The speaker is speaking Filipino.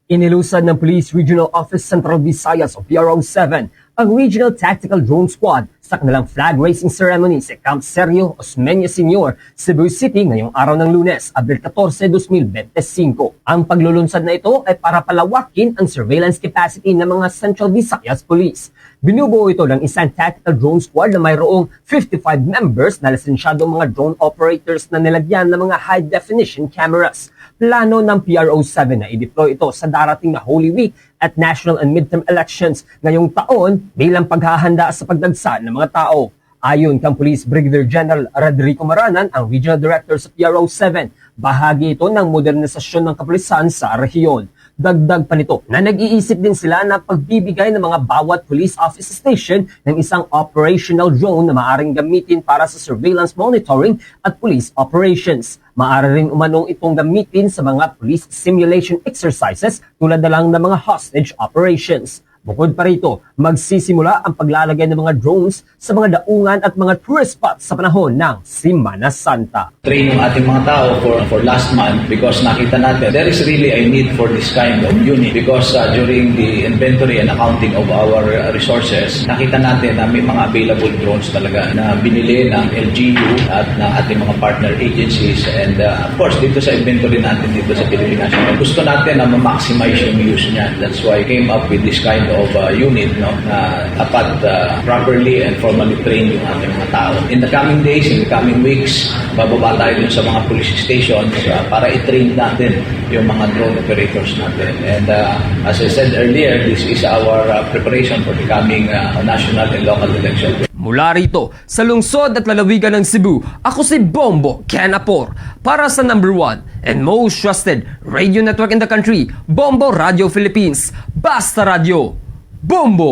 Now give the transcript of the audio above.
Inilusan ng Police Regional Office Central Visayas o PRO7 ang Regional Tactical Drone Squad sa kanilang flag raising ceremony sa Camp Sergio Osmeña Sr., Cebu City ngayong araw ng Lunes, Abril 14, 2025. Ang paglulunsad na ito ay para palawakin ang surveillance capacity ng mga Central Visayas Police. Binubuo ito ng isang tactical drone squad na mayroong 55 members na lisensyadong mga drone operators na nilagyan ng mga high-definition cameras. Plano ng PRO7 na i-deploy ito sa darating na Holy Week at national and midterm elections ngayong taon bilang paghahanda sa pagdagsa ng mga tao. Ayon kang Police Brigadier General Rodrigo Maranan, ang Regional Director sa PRO7, bahagi ito ng modernisasyon ng kapulisan sa rehiyon. Dagdag pa nito na nag-iisip din sila na pagbibigay ng mga bawat police office station ng isang operational drone na maaring gamitin para sa surveillance monitoring at police operations. Maaari rin umanong itong gamitin sa mga police simulation exercises tulad na lang ng mga hostage operations. Bukod pa rito, magsisimula ang paglalagay ng mga drones sa mga daungan at mga tourist spots sa panahon ng Semana Santa. Train yung ating mga tao for last month because nakita natin there is really a need for this kind of unit because during the inventory and accounting of our resources, nakita natin na may mga available drones talaga na binili ng LGU at ng ating mga partner agencies and of course dito sa inventory natin dito sa Pilipinas. Gusto natin na ma-maximize yung use niya. That's why I came up with this kind of unit na dapat properly and formally train yung ating mga tao. In the coming days, in the coming weeks, bababa tayo dun sa mga police stations para i-train natin yung mga drone operators natin. And as I said earlier, this is our preparation for the coming national and local election. Mula rito, sa lungsod at lalawigan ng Cebu, ako si Bombo Ken Apor para sa #1 and most trusted radio network in the country, Bombo Radio Philippines. Basta Radio, Bombo!